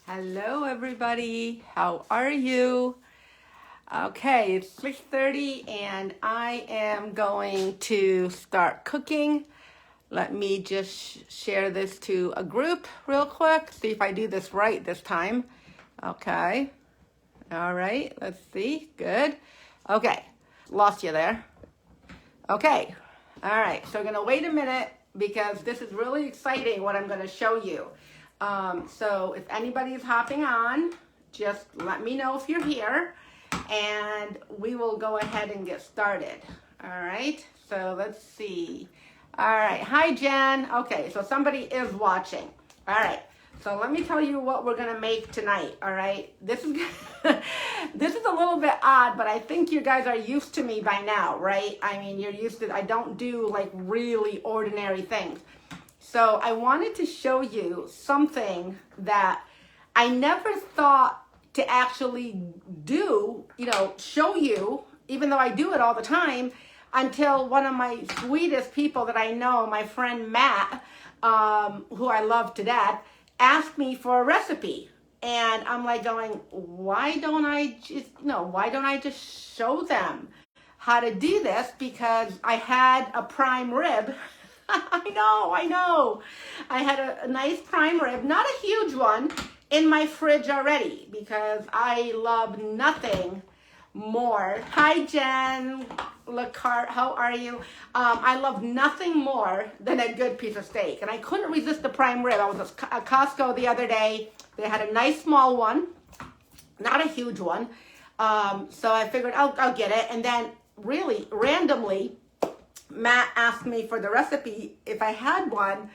Hello, everybody. How are you? Okay, it's 6:30 and I am going to start cooking. Let me just share this to a group real quick. See if I do this right this time. Okay. All right. Let's see. Good. Okay. Lost you there. Okay. All right. So we're going to wait a minute because this is really exciting what I'm going to show you. So if anybody is hopping on, just let me know if you're here and we will go ahead and get started. All right. So let's see. All right. Hi, Jen. Okay. So somebody is watching. All right. So let me tell you what we're going to make tonight. All right. This is this is a little bit odd, but I think you guys are used to me by now, right? I mean, you're used to, I don't do like really ordinary things. So I wanted to show you something that I never thought to actually do, show you, even though I do it all the time, until one of my sweetest people that I know, my friend Matt, who I love to death, asked me for a recipe. And I'm like going, why don't I just show them how to do this? Because I had a prime rib. I know. I had a nice prime rib, not a huge one, in my fridge already because I love nothing more. Hi, Jen Lacart, how are you? I love nothing more than a good piece of steak, and I couldn't resist the prime rib. I was at Costco the other day. They had a nice small one, not a huge one. So I figured I'll get it, and then really randomly, Matt asked me for the recipe if I had one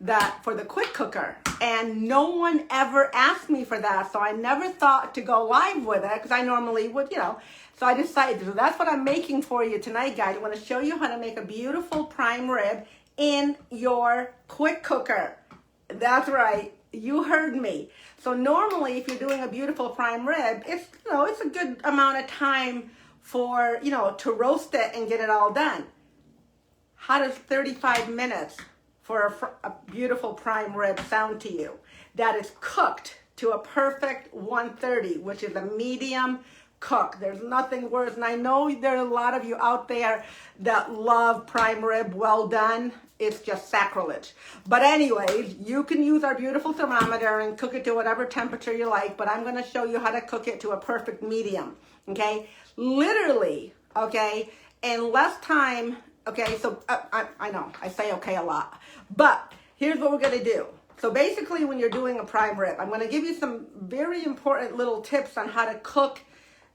that for the quick cooker, and no one ever asked me for that, so I never thought to go live with it because I normally would, so I decided, so that's what I'm making for you tonight, guys. I want to show you how to make a beautiful prime rib in your quick cooker. That's right, you heard me. So normally if you're doing a beautiful prime rib, it's a good amount of time for to roast it and get it all done. How does 35 minutes for a beautiful prime rib sound to you? That is cooked to a perfect 130, which is a medium cook. There's nothing worse. And I know there are a lot of you out there that love prime rib well done. It's just sacrilege. But anyways, you can use our beautiful thermometer and cook it to whatever temperature you like. But I'm going to show you how to cook it to a perfect medium. Okay? Literally, okay, in less time. Okay, so I know, I say okay a lot, but here's what we're gonna do. So basically when you're doing a prime rib, I'm gonna give you some very important little tips on how to cook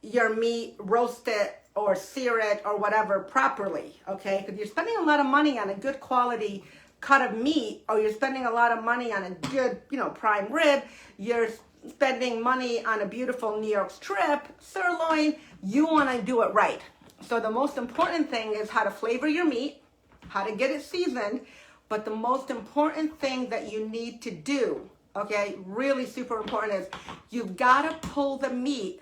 your meat, roast it or sear it or whatever properly, okay? Because you're spending a lot of money on a good quality cut of meat, or you're spending a lot of money on a good, prime rib, you're spending money on a beautiful New York strip, sirloin, you wanna do it right. So the most important thing is how to flavor your meat, how to get it seasoned, but the most important thing that you need to do, okay, really super important, is you've got to pull the meat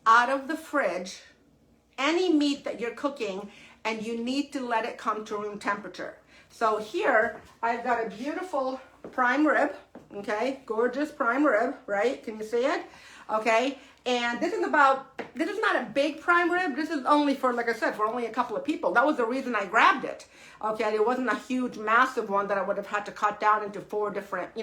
out of the fridge, any meat that you're cooking, and you need to let it come to room temperature. So here, I've got a beautiful prime rib, okay, gorgeous prime rib, right? Can you see it? Okay, and this is not a big prime rib. This is only for, like I said, for only a couple of people. That was the reason I grabbed it. Okay, it wasn't a huge, massive one that I would have had to cut down into 4 different,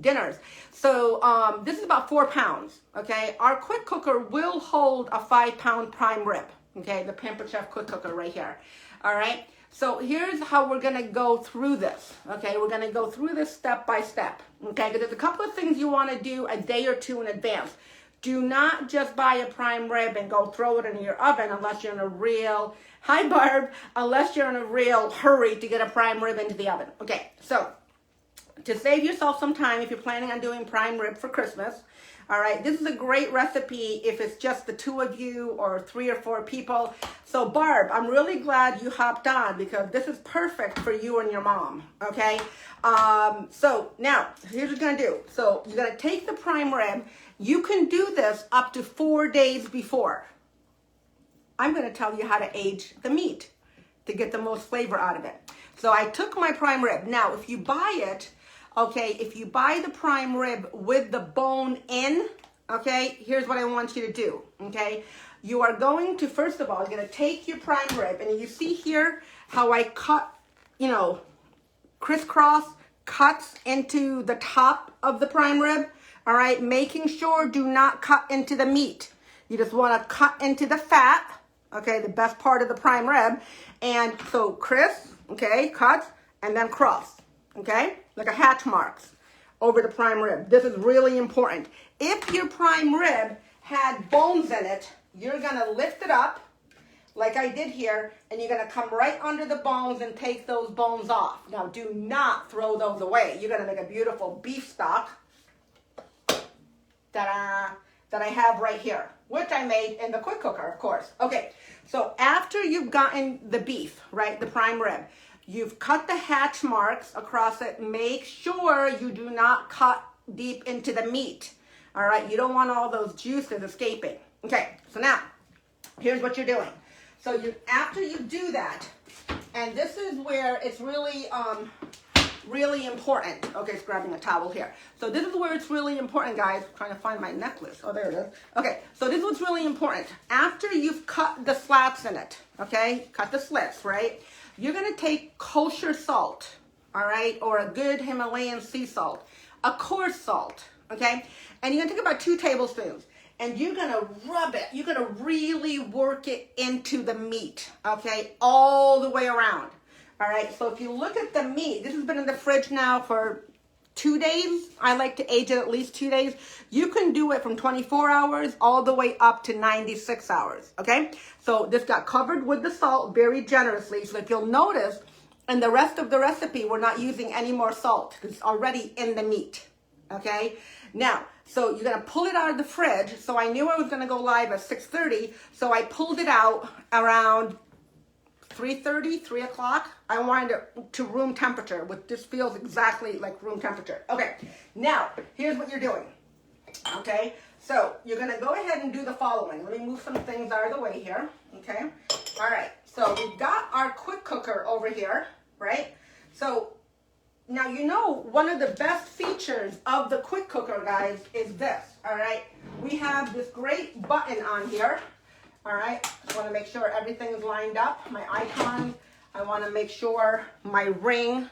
dinners. So this is about 4 pounds. Okay, our quick cooker will hold a 5-pound prime rib. Okay, the Pampered Chef quick cooker right here. All right. So here's how we're going to go through this, okay? We're going to go through this step by step, okay? Because there's a couple of things you want to do a day or two in advance. Do not just buy a prime rib and go throw it in your oven unless you're in a real, hi Barb, unless you're in a real hurry to get a prime rib into the oven. Okay, so to save yourself some time, if you're planning on doing prime rib for Christmas, all right, this is a great recipe if it's just the 2 of you or 3 or 4 people. So Barb, I'm really glad you hopped on because this is perfect for you and your mom, okay? So now, here's what you're gonna do. So you're gonna take the prime rib. You can do this up to 4 days before. I'm gonna tell you how to age the meat to get the most flavor out of it. So I took my prime rib. Now, if you buy it Okay, if you buy the prime rib with the bone in, okay, here's what I want you to do, okay? You are going to, first of all, you're going to take your prime rib, and you see here how I cut, you know, crisscross cuts into the top of the prime rib, all right? Making sure do not cut into the meat. You just want to cut into the fat, okay, the best part of the prime rib. And so okay, cuts, and then cross, okay, like a hatch marks over the prime rib. This is really important. If your prime rib had bones in it, you're gonna lift it up like I did here, and you're gonna come right under the bones and take those bones off. Now, do not throw those away. You're gonna make a beautiful beef stock, ta-da, that I have right here, which I made in the quick cooker, of course. Okay, so after you've gotten the beef, right, the prime rib, you've cut the hatch marks across it. Make sure you do not cut deep into the meat, all right? You don't want all those juices escaping. Okay, so now, here's what you're doing. So after you do that, and this is where it's really, really important. Okay, it's grabbing a towel here. So this is where it's really important, guys. I'm trying to find my necklace. Oh, there it is. Okay, so this is what's really important. After you've cut the slats in it, okay, cut the slits, right? You're gonna take kosher salt, all right, or a good Himalayan sea salt, a coarse salt, okay? And you're gonna take about 2 tablespoons. And you're gonna rub it. You're gonna really work it into the meat, okay? All the way around, all right? So if you look at the meat, this has been in the fridge now for 2 days. I like to age it at least 2 days. You can do it from 24 hours all the way up to 96 hours, okay? So this got covered with the salt very generously. So if you'll notice, in the rest of the recipe, we're not using any more salt because it's already in the meat, okay? Now, so you're gonna pull it out of the fridge. So I knew I was gonna go live at 6:30, so I pulled it out around 3:30, 3 o'clock. I wanted it to room temperature, which this feels exactly like room temperature. Okay, now, here's what you're doing, okay? So you're gonna go ahead and do the following. Let me move some things out of the way here, okay? All right, so we've got our quick cooker over here, right? So now, you know, one of the best features of the quick cooker, guys, is this, all right? We have this great button on here, all right? I want to make sure everything is lined up, my icon. I want to make sure my ring,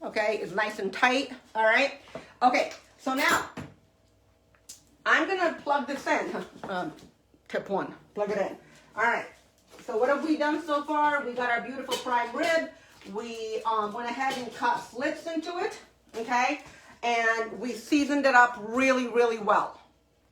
okay, is nice and tight, all right? Okay, so now, I'm going to plug this in. Tip 1, plug it in. All right, so what have we done so far? We got our beautiful prime rib. We went ahead and cut slits into it, okay? And we seasoned it up really, really well,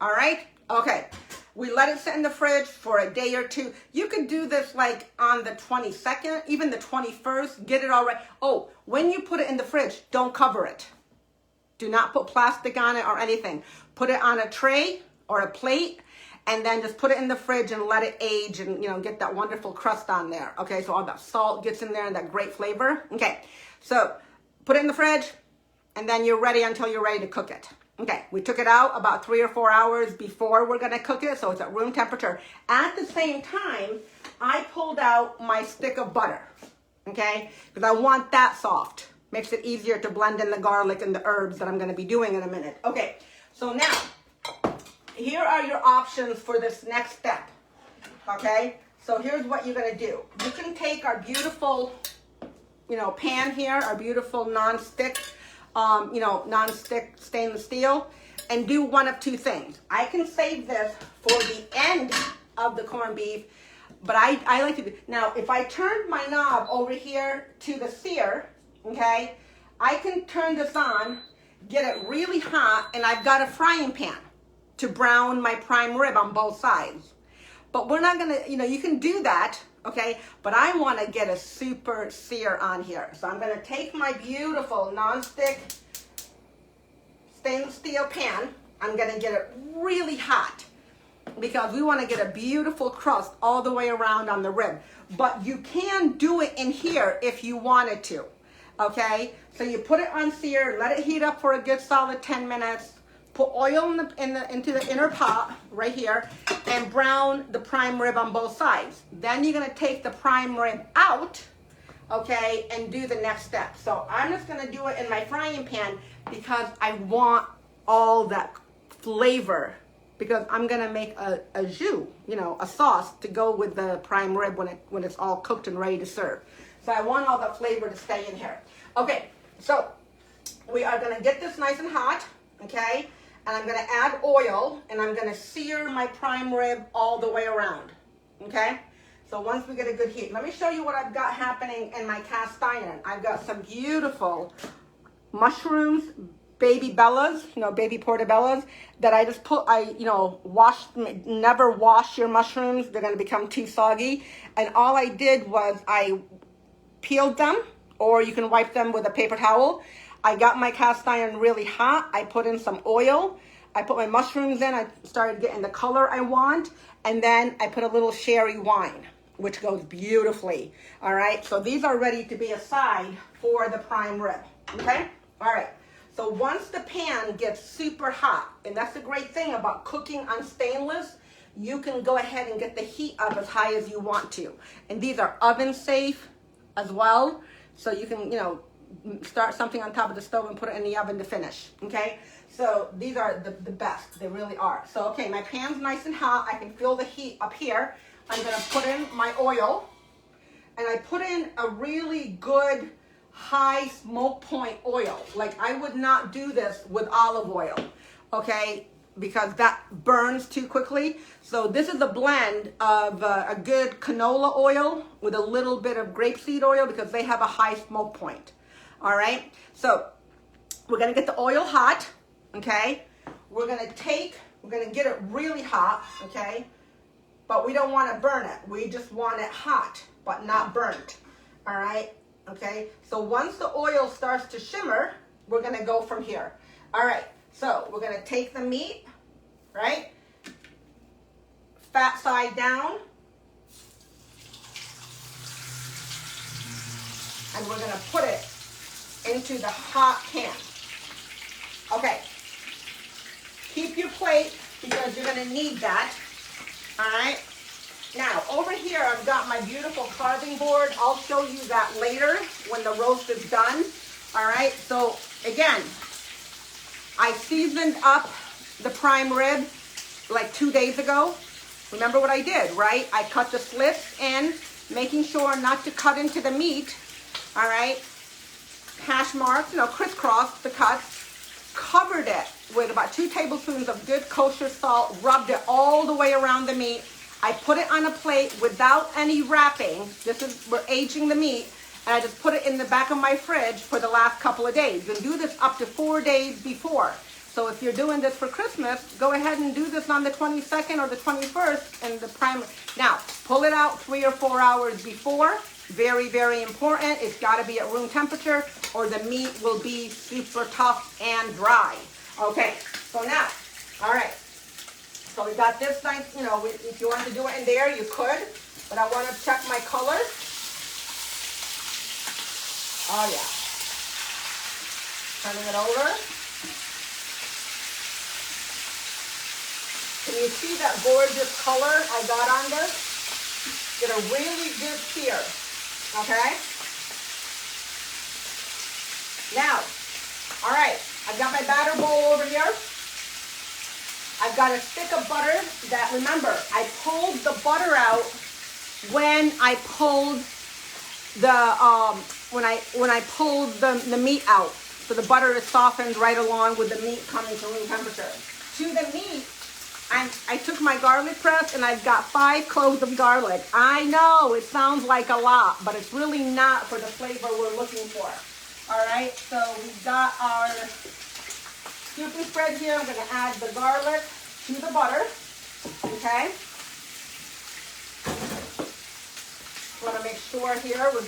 all right? Okay, we let it sit in the fridge for a day or 2. You could do this like on the 22nd, even the 21st, get it all right. Oh, when you put it in the fridge, don't cover it. Do not put plastic on it or anything. Put it on a tray or a plate, and then just put it in the fridge and let it age and, you know, get that wonderful crust on there. Okay, so all that salt gets in there and that great flavor. Okay, so put it in the fridge and then you're ready until you're ready to cook it. Okay, we took it out about 3 or 4 hours before we're gonna cook it, so it's at room temperature. At the same time, I pulled out my stick of butter, okay? Because I want that soft. Makes it easier to blend in the garlic and the herbs that I'm gonna be doing in a minute. Okay, so now, here are your options for this next step, okay? So here's what you're gonna do. You can take our beautiful, you know, pan here, our beautiful non-stick, non-stick stainless steel, and do one of 2 things. I can save this for the end of the corned beef, but I like to do, now if I turned my knob over here to the sear, okay, I can turn this on, get it really hot, and I've got a frying pan to brown my prime rib on both sides. But we're not gonna, you can do that, okay? But I wanna get a super sear on here. So I'm gonna take my beautiful non-stick stainless steel pan. I'm gonna get it really hot because we wanna get a beautiful crust all the way around on the rib. But you can do it in here if you wanted to, okay? So you put it on sear, let it heat up for a good solid 10 minutes, put oil into the inner pot right here and brown the prime rib on both sides. Then you're gonna take the prime rib out, okay, and do the next step. So I'm just gonna do it in my frying pan because I want all that flavor, because I'm gonna make a jus, you know, a sauce to go with the prime rib when it's all cooked and ready to serve. So I want all the flavor to stay in here. Okay, so we are gonna get this nice and hot, okay? And I'm gonna add oil and I'm gonna sear my prime rib all the way around, okay? So once we get a good heat, let me show you what I've got happening in my cast iron. I've got some beautiful mushrooms, baby bellas, you know, baby portobellas that I just put, never wash your mushrooms. They're gonna become too soggy. And all I did was I peeled them, or you can wipe them with a paper towel. I got my cast iron really hot. I put in some oil. I put my mushrooms in. I started getting the color I want. And then I put a little sherry wine, which goes beautifully. All right, so these are ready to be aside for the prime rib, okay? All right, so once the pan gets super hot, and that's the great thing about cooking on stainless, you can go ahead and get the heat up as high as you want to. And these are oven safe as well, so you can, you know, start something on top of the stove and put it in the oven to finish, okay? So these are the best, they really are. So, okay, my pan's nice and hot. I can feel the heat up here. I'm gonna put in my oil, and I put in a really good high smoke point oil. Like, I would not do this with olive oil, okay? Because that burns too quickly. So this is a blend of a good canola oil with a little bit of grapeseed oil, because they have a high smoke point. All right, so we're gonna get the oil hot, okay? We're gonna get it really hot, okay? But we don't wanna burn it. We just want it hot, but not burnt, all right? Okay, so once the oil starts to shimmer, we're gonna go from here. All right, so we're gonna take the meat, right? Fat side down. And we're gonna put it into the hot pan. Okay, keep your plate because you're gonna need that, all right? Now, over here, I've got my beautiful carving board. I'll show you that later when the roast is done, all right? So, again, I seasoned up the prime rib like 2 days ago. Remember what I did, right? I cut the slits in, making sure not to cut into the meat, all right? Hash marks, you know, crisscross the cuts, covered it with about 2 tablespoons of good kosher salt, rubbed it all the way around the meat. I put it on a plate without any wrapping. We're aging the meat, and I just put it in the back of my fridge for the last couple of days. You can do this up to 4 days before. So if you're doing this for Christmas, go ahead and do this on the 22nd or the 21st and the prime. Now, pull it out 3 or 4 hours before. Very, very important. It's got to be at room temperature or the meat will be super tough and dry. Okay, so now, all right. So we got this nice, you know, if you wanted to do it in there, you could. But I want to check my color. Oh, yeah. Turning it over. Can you see that gorgeous color I got on this? Get a really good sear. Okay? Now, all right, I've got my batter bowl over here. I've got a stick of butter that, remember, I pulled the butter out when I pulled the meat out. So the butter is softened right along with the meat coming to room temperature. To the meat, I took my garlic press and I've got 5 cloves of garlic. I know it sounds like a lot, but it's really not for the flavor we're looking for. All right, so we've got our scooping spread here. I'm gonna add the garlic to the butter, okay? Want to make sure here we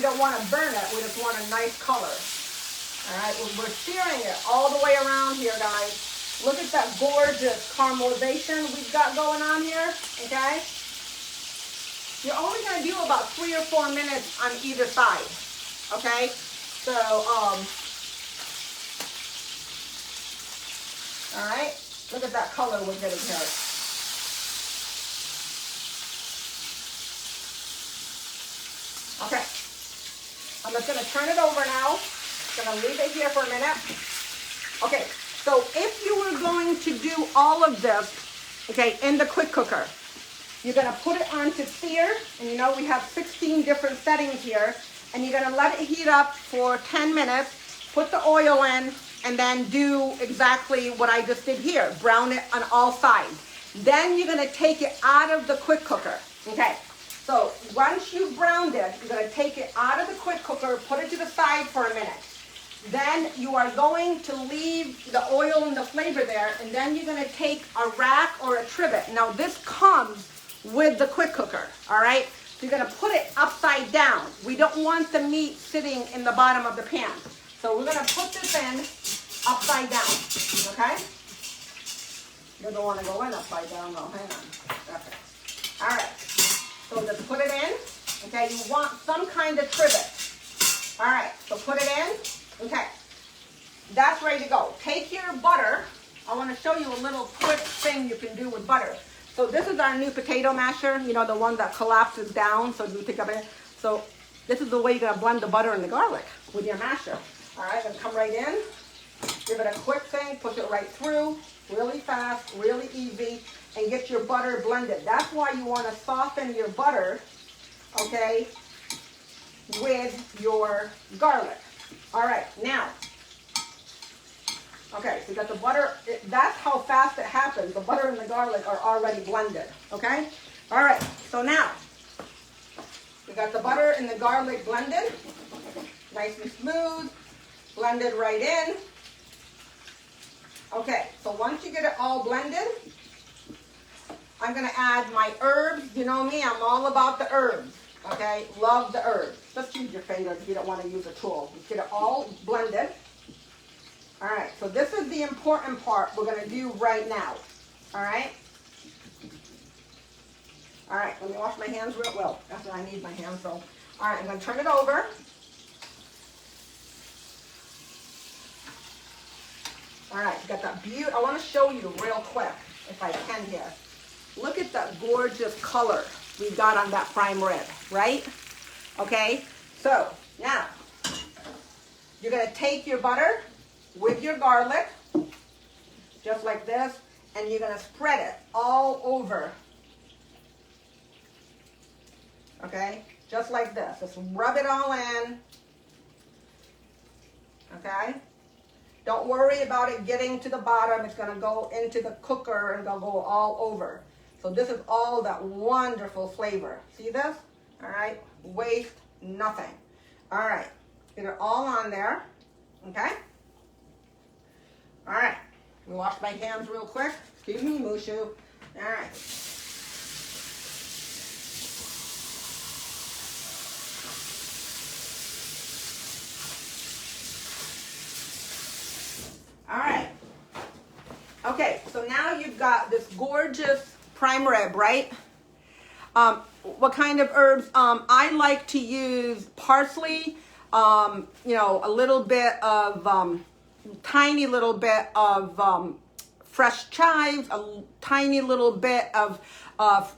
don't want to burn it. We just want a nice color. All right, we're searing it all the way around here, guys. Look at that gorgeous caramelization we've got going on here, okay? You're only going to do about 3 or 4 minutes on either side, okay? So, all right, look at that color we're getting here. Okay, I'm just gonna turn it over now. Gonna leave it here for a minute. Okay, so if you were going to do all of this, okay, in the quick cooker, you're gonna put it onto sear, and you know we have 16 different settings here, and you're gonna let it heat up for 10 minutes, put the oil in, and then do exactly what I just did here, brown it on all sides. Then you're gonna take it out of the quick cooker, okay? So once you've browned it, you're gonna take it out of the quick cooker, put it to the side for a minute. Then you are going to leave the oil and the flavor there, and then you're gonna take a rack or a trivet. Now this comes with the quick cooker, all right? So you're gonna put it upside down. We don't want the meat sitting in the bottom of the pan. So we're gonna put this in upside down, okay? You don't wanna go in upside down though, hang on. Okay. All right, so just put it in, okay? You want some kind of trivet. All right, so put it in, okay. That's ready to go. Take your butter. I wanna show you a little quick thing you can do with butter. So this is our new potato masher, you know, the one that collapses down, so you pick up it. So this is the way you're gonna blend the butter and the garlic with your masher. All right, gonna come right in, give it a quick thing, push it right through, really fast, really easy, and get your butter blended. That's why you wanna soften your butter, okay, with your garlic. All right, now, okay, so you got the butter, that's how fast it happens. The butter and the garlic are already blended, okay? All right, so now, we got the butter and the garlic blended, nice and smooth, blended right in. Okay, so once you get it all blended, I'm gonna add my herbs. You know me, I'm all about the herbs, okay? Love the herbs. Just use your fingers if you don't wanna use a tool. Just get it all blended. All right, so this is the important part we're gonna do right now, all right? All right, let me wash my hands real well. That's what I need my hands, so. All right, I'm gonna turn it over. All right, you got that beautiful, I wanna show you real quick, if I can here. Look at that gorgeous color we got on that prime rib, right? Okay, so now, you're gonna take your butter with your garlic, just like this, and you're gonna spread it all over. Okay, just like this. Just rub it all in. Okay? Don't worry about it getting to the bottom. It's gonna go into the cooker and it'll go all over. So this is all that wonderful flavor. See this? All right, waste nothing. All right, get it all on there, okay? All right, let me wash my hands real quick. Excuse me, Mushu. All right. All right. Okay, so now you've got this gorgeous prime rib, right? What kind of herbs? I like to use parsley, you know, a little bit of, tiny little bit of fresh chives, a tiny little bit of,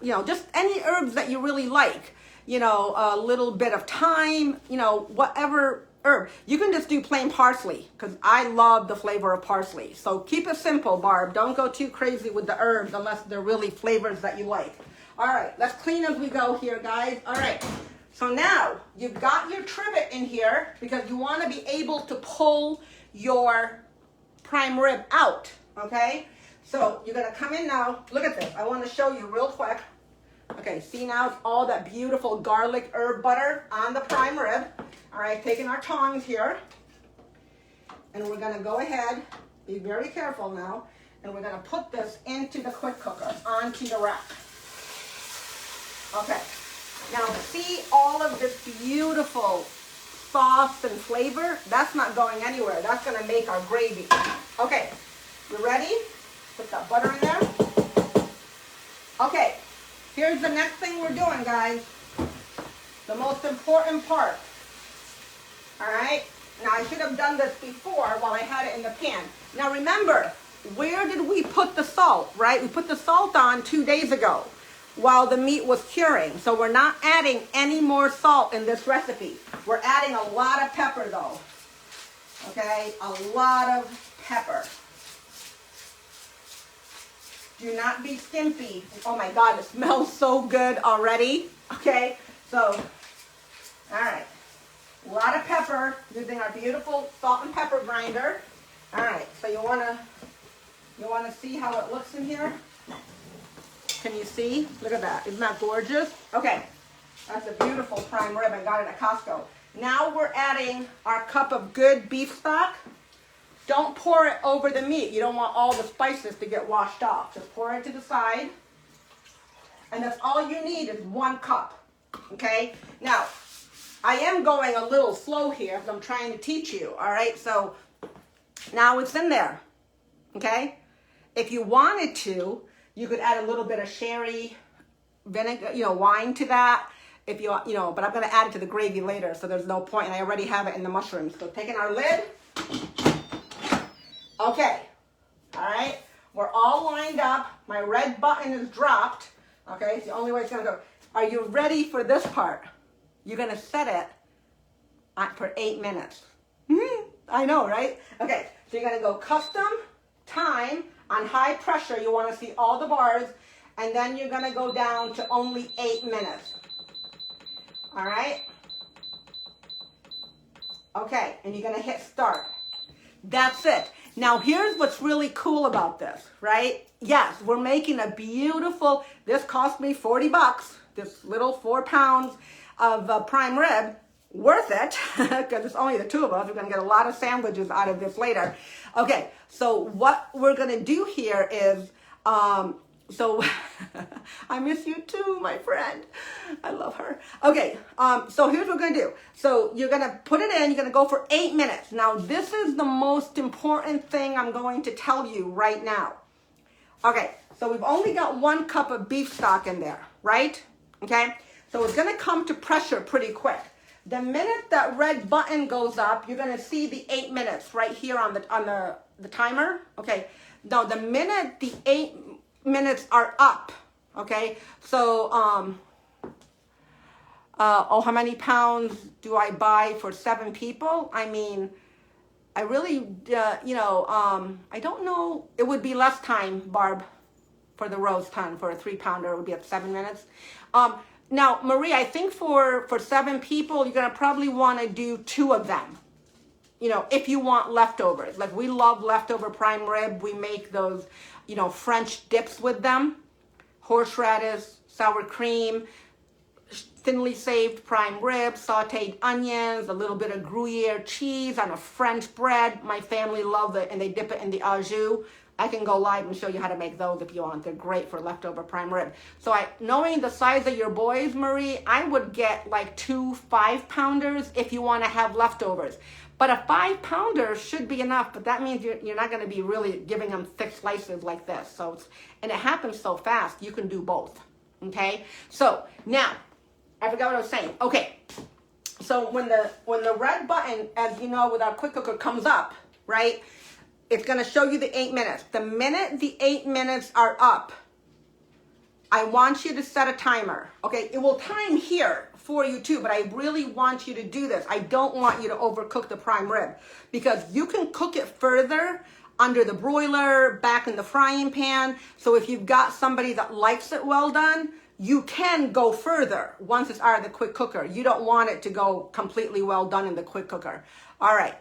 you know, just any herbs that you really like. You know, a little bit of thyme, you know, whatever herb. You can just do plain parsley because I love the flavor of parsley. So keep it simple, Barb. Don't go too crazy with the herbs unless they're really flavors that you like. All right, let's clean as we go here, guys. All right, so now you've got your trivet in here because you want to be able to pull your prime rib out, okay? So you're going to come in now. Look at this. I want to show you real quick. Okay, see now all that beautiful garlic herb butter on the prime rib. All right, taking our tongs here. And we're going to go ahead, be very careful now, and we're going to put this into the quick cooker, onto the rack. Okay, now see all of this beautiful sauce and flavor? That's not going anywhere. That's going to make our gravy. Okay, you ready? Put that butter in there. Okay, here's the next thing we're doing, guys. The most important part. All right? Now, I should have done this before while I had it in the pan. Now, remember, where did we put the salt, right? We put the salt on 2 days ago. while the meat was curing. So we're not adding any more salt in this recipe. We're adding a lot of pepper though. Okay, a lot of pepper. Do not be skimpy. Oh my God, it smells so good already. Okay, so, all right. A lot of pepper using our beautiful salt and pepper grinder. All right, so you wanna see how it looks in here? Can you see? Look at that. Isn't that gorgeous? Okay, that's a beautiful prime rib. I got it at Costco. Now we're adding our cup of good beef stock. Don't pour it over the meat. You don't want all the spices to get washed off. Just pour it to the side. And that's all you need is 1 cup. Okay? Now, I am going a little slow here because I'm trying to teach you. All right? So now it's in there. Okay? If you wanted to, you could add a little bit of sherry vinegar, wine to that. If you but I'm going to add it to the gravy later, so there's no point, and I already have it in the mushrooms. So taking our lid. Okay. All right. We're all lined up. My red button is dropped. Okay. It's the only way it's going to go. Are you ready for this part? You're going to set it for 8 minutes. I know, right? Okay. So you're going to go custom time on high pressure. You want to see all the bars. And then you're going to go down to only 8 minutes. All right? Okay. And you're going to hit start. That's it. Now, here's what's really cool about this, right? Yes, we're making a beautiful, this cost me 40 bucks, this little 4 pounds of prime rib. Worth it, because it's only the 2 of us. We're going to get a lot of sandwiches out of this later. Okay, so what we're going to do here is, so I miss you too, my friend. I love her. Okay, so here's what we're going to do. So you're going to put it in. You're going to go for 8 minutes. Now, this is the most important thing I'm going to tell you right now. Okay, so we've only got 1 cup of beef stock in there, right? Okay, so it's going to come to pressure pretty quick. The minute that red button goes up, you're going to see the 8 minutes right here on the timer. Okay, now the minute the 8 minutes are up, okay, so how many pounds do I buy for 7 people? I mean, I really I don't know. It would be less time, Barb, for the roast ton. For a 3-pounder, it would be at 7 minutes. Now, Marie, I think for 7 people, you're gonna probably want to do 2 of them, if you want leftovers. Like, we love leftover prime rib. We make those French dips with them, horseradish, sour cream, thinly shaved prime rib, sauteed onions, a little bit of Gruyere cheese on a French bread. My family loves it, and they dip it in the au jus. I can go live and show you how to make those if you want. They're great for leftover prime rib. So knowing the size of your boys, Marie, I would get like 2 5-pounders if you want to have leftovers. But a 5-pounder should be enough, but that means you're not going to be really giving them thick slices like this. So and it happens so fast, you can do both. Okay? So now, I forgot what I was saying. Okay. So when the red button, as you know, with our quick cooker comes up, right? It's going to show you the 8 minutes. The minute the 8 minutes are up, I want you to set a timer. Okay, it will time here for you too, but I really want you to do this. I don't want you to overcook the prime rib, because you can cook it further under the broiler, back in the frying pan. So if you've got somebody that likes it well done, you can go further once it's out of the quick cooker. You don't want it to go completely well done in the quick cooker. All right.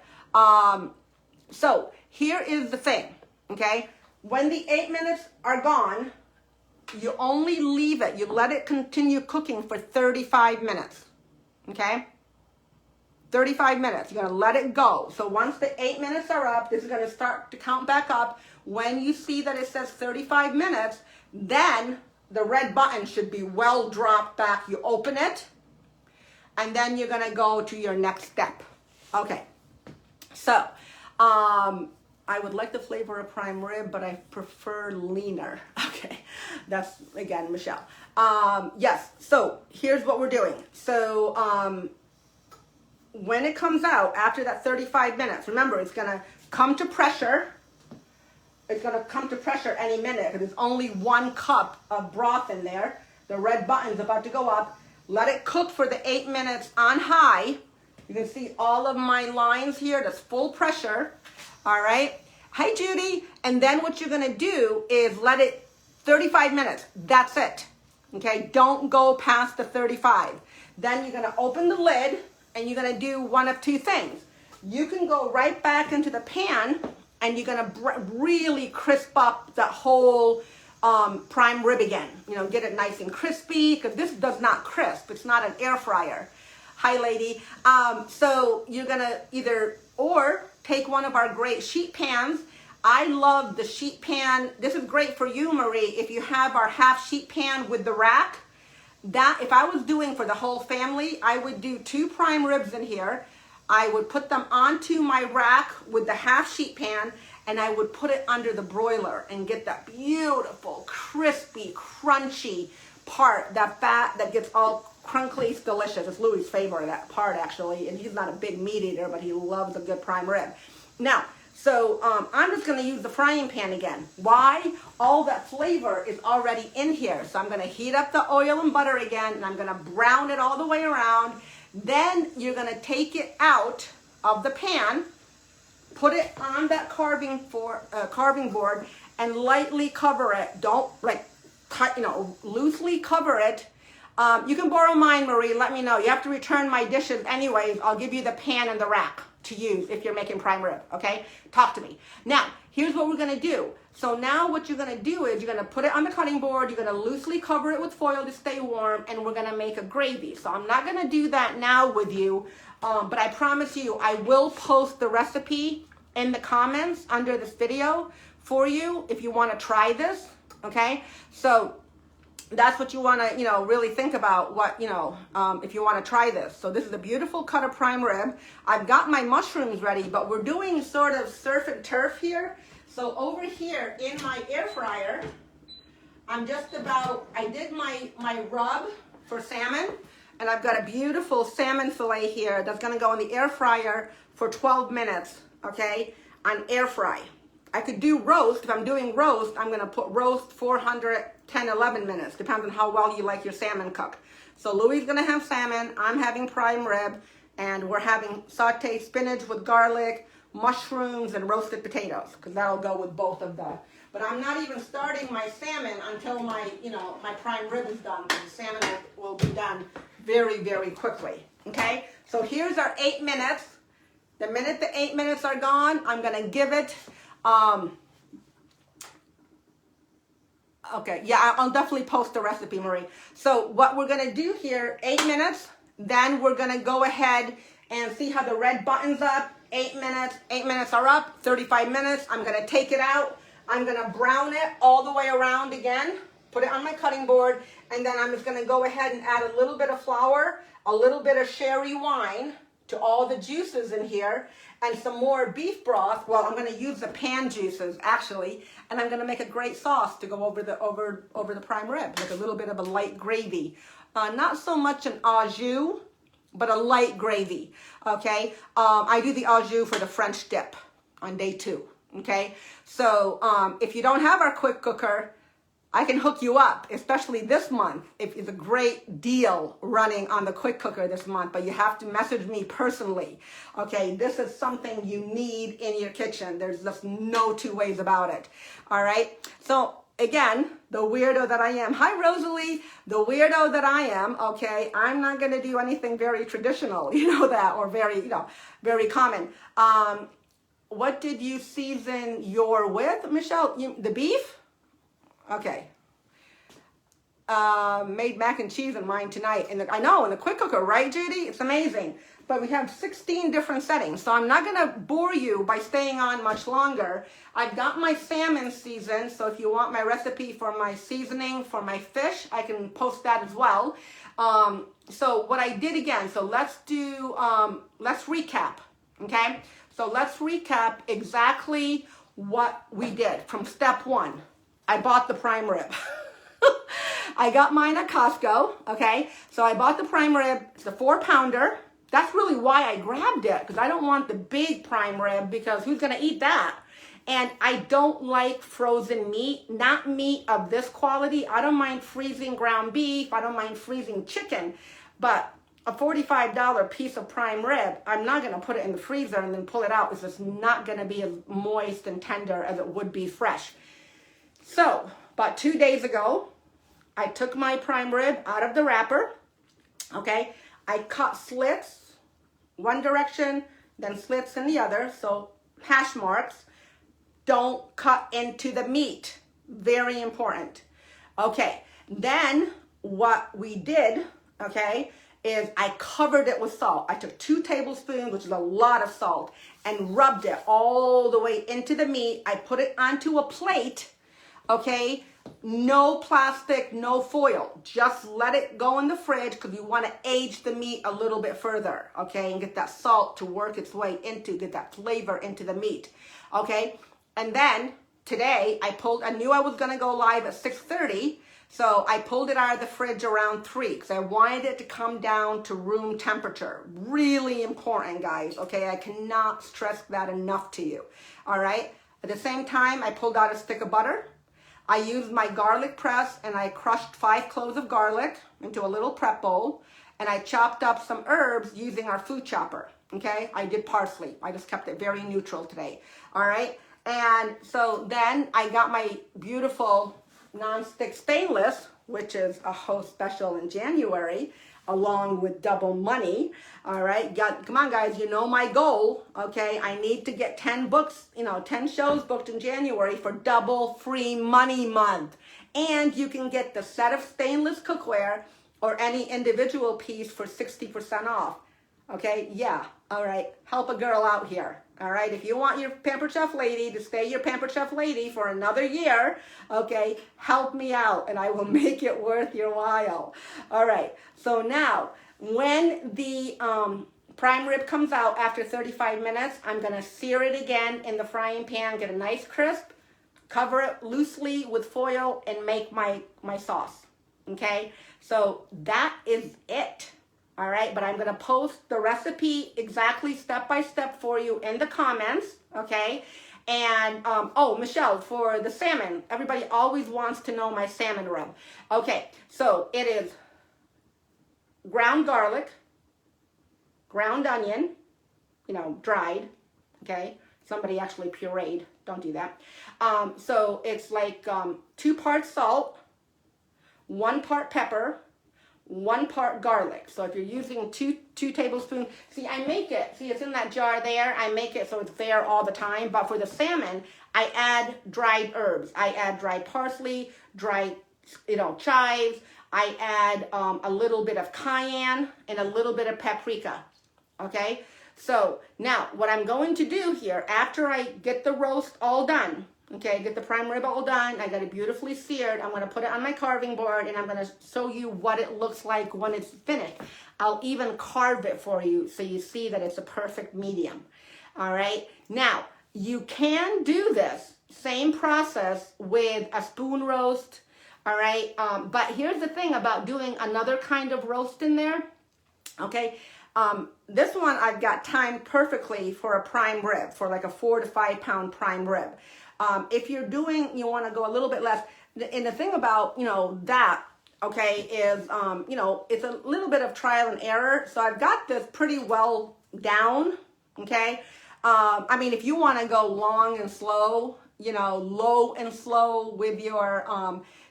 So here is the thing, okay? When the 8 minutes are gone, you only leave it. You let it continue cooking for 35 minutes, okay? 35 minutes. You're going to let it go. So once the 8 minutes are up, this is going to start to count back up. When you see that it says 35 minutes, then the red button should be well dropped back. You open it, and then you're going to go to your next step. Okay. So, I would like the flavor of prime rib, but I prefer leaner. Okay, that's, again, Michelle. Yes, so here's what we're doing. So when it comes out after that 35 minutes, remember, it's going to come to pressure. It's going to come to pressure any minute, because there's only 1 cup of broth in there. The red button's about to go up. Let it cook for the 8 minutes on high. You can see all of my lines here. That's full pressure. All right. Hi, Judy. And then what you're going to do is let it 35 minutes. That's it. Okay. Don't go past the 35. Then you're going to open the lid and you're going to do one of two things. You can go right back into the pan and you're going to really crisp up that whole prime rib again. You know, get it nice and crispy, because this does not crisp. It's not an air fryer. Hi, lady. So you're going to either, or take one of our great sheet pans. I love the sheet pan. This is great for you, Marie, if you have our half sheet pan with the rack. That, if I was doing for the whole family, I would do 2 prime ribs in here. I would put them onto my rack with the half sheet pan, and I would put it under the broiler and get that beautiful, crispy, crunchy part, that fat that gets all crunkly delicious. It's Louis' favorite, that part, actually, and he's not a big meat eater, but he loves a good prime rib. Now, so I'm just going to use the frying pan again. Why? All that flavor is already in here. So I'm going to heat up the oil and butter again, and I'm going to brown it all the way around. Then you're going to take it out of the pan, put it on that carving board, and lightly cover it. Don't loosely cover it. You can borrow mine, Marie. Let me know. You have to return my dishes anyways. I'll give you the pan and the rack to use if you're making prime rib. Okay? Talk to me. Now, here's what we're going to do. So now what you're going to do is you're going to put it on the cutting board. You're going to loosely cover it with foil to stay warm, and we're going to make a gravy. So I'm not going to do that now with you, but I promise you I will post the recipe in the comments under this video for you if you want to try this. Okay? So that's what you want to, really think about, what, if you want to try this. So this is a beautiful cut of prime rib. I've got my mushrooms ready, but we're doing sort of surf and turf here. So over here in my air fryer, I did my rub for salmon, and I've got a beautiful salmon fillet here that's going to go in the air fryer for 12 minutes, okay, on air fry. I could do roast. If I'm doing roast, I'm going to put roast 410, 11 minutes. Depends on how well you like your salmon cooked. So Louis is going to have salmon. I'm having prime rib. And we're having sauteed spinach with garlic, mushrooms, and roasted potatoes, because that'll go with both of them. But I'm not even starting my salmon until my prime rib is done. The salmon will be done very, very quickly. Okay? So here's our 8 minutes. The minute the 8 minutes are gone, I'm going to give it... okay, yeah, I'll definitely post the recipe, Marie. So what we're going to do here, 8 minutes, then we're going to go ahead and see how the red button's up. 8 minutes, 8 minutes are up, 35 minutes. I'm going to take it out. I'm going to brown it all the way around again, put it on my cutting board, and then I'm just going to go ahead and add a little bit of flour, a little bit of sherry wine to all the juices in here, and some more beef broth. Well, I'm going to use the pan juices, actually, and I'm going to make a great sauce to go over the prime rib, with a little bit of a light gravy. Not so much an au jus, but a light gravy, okay? I do the au jus for the French dip on day 2, okay? So if you don't have our quick cooker, I can hook you up, especially this month. It's a great deal running on the quick cooker this month, but you have to message me personally, okay? This is something you need in your kitchen. There's just no two ways about it, all right? So again, the weirdo that I am. Hi, Rosalie, the weirdo that I am, okay? I'm not going to do anything very traditional, you know that, or very, very common. What did you season your with, Michelle? The beef? Okay. Made mac and cheese in mine tonight. I know, in the quick cooker, right, Judy? It's amazing. But we have 16 different settings, so I'm not going to bore you by staying on much longer. I've got my salmon seasoned, so if you want my recipe for my seasoning for my fish, I can post that as well. So what I did again, so let's recap, okay? So let's recap exactly what we did from step 1. I bought the prime rib. I got mine at Costco, okay? So I bought the prime rib. It's a 4-pounder. That's really why I grabbed it, because I don't want the big prime rib, because who's going to eat that? And I don't like frozen meat, not meat of this quality. I don't mind freezing ground beef. I don't mind freezing chicken, but a $45 piece of prime rib, I'm not going to put it in the freezer and then pull it out. It's just not going to be as moist and tender as it would be fresh. So about 2 days ago, I took my prime rib out of the wrapper. Okay, I cut slits one direction, then slits in the other, so hash marks. Don't cut into the meat. Very important. Okay, then what we did, okay, is I covered it with salt. I took 2 tablespoons, which is a lot of salt, and rubbed it all the way into the meat. I put it onto a plate, okay? No plastic, no foil. Just let it go in the fridge because you want to age the meat a little bit further, okay? And get that salt to work its way into, get that flavor into the meat, okay? And then today I knew I was going to go live at 6:30. So I pulled it out of the fridge around 3 because I wanted it to come down to room temperature. Really important, guys, okay? I cannot stress that enough to you, all right? At the same time, I pulled out a stick of butter. I used my garlic press and I crushed 5 cloves of garlic into a little prep bowl, and I chopped up some herbs using our food chopper, okay? I did parsley. I just kept it very neutral today, all right? And so then I got my beautiful non-stick stainless, which is a host special in January, along with double money. All right, come on, guys, you know my goal, okay? I need to get 10 books, 10 shows booked in January for double free money month. And you can get the set of stainless cookware or any individual piece for 60% off. Okay, yeah, all right, help a girl out here. All right, if you want your Pampered Chef Lady to stay your Pampered Chef Lady for another year, okay, help me out and I will make it worth your while. All right, so now when the prime rib comes out after 35 minutes, I'm going to sear it again in the frying pan, get a nice crisp, cover it loosely with foil, and make my sauce, okay? So that is it. All right, but I'm going to post the recipe exactly step by step for you in the comments, okay? And, oh, Michelle, for the salmon, everybody always wants to know my salmon rub. Okay, so it is ground garlic, ground onion, dried, okay? Somebody actually pureed, don't do that. So it's like 2 parts salt, 1 part pepper, 1 part garlic. So if you're using two tablespoons, I make it, it's in that jar there. I make it so it's there all the time. But for the salmon, I add dried herbs. I add dried parsley, dried, chives. I add a little bit of cayenne and a little bit of paprika. Okay. So now what I'm going to do here, after I get the roast all done, okay, get the prime rib all done, I got it beautifully seared, I'm going to put it on my carving board and I'm going to show you what it looks like when it's finished. I'll even carve it for you so you see that it's a perfect medium. All right, now you can do this same process with a spoon roast, all right, but here's the thing about doing another kind of roast in there, okay. This one I've got timed perfectly for a prime rib, for like a 4 to 5 pound prime rib. If you want to go a little bit less, and the thing about, that, okay, is, it's a little bit of trial and error. So I've got this pretty well down, okay? I mean, if you want to go long and slow, low and slow with your,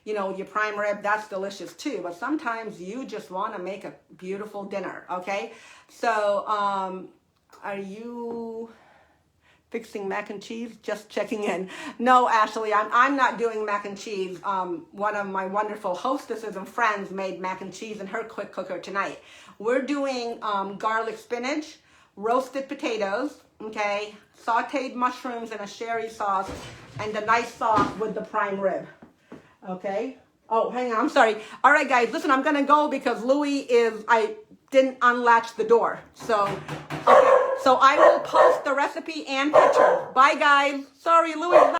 your prime rib, that's delicious too. But sometimes you just want to make a beautiful dinner, okay? So, are you fixing mac and cheese? Just checking in. No, Ashley, I'm not doing mac and cheese. One of my wonderful hostesses and friends made mac and cheese in her quick cooker tonight. We're doing garlic spinach, roasted potatoes, okay, sauteed mushrooms in a sherry sauce, and a nice sauce with the prime rib, okay? Oh, hang on, I'm sorry. All right, guys, listen, I'm gonna go because I didn't unlatch the door. So, okay. So I will post the recipe and picture. Bye, guys. Sorry, Louis.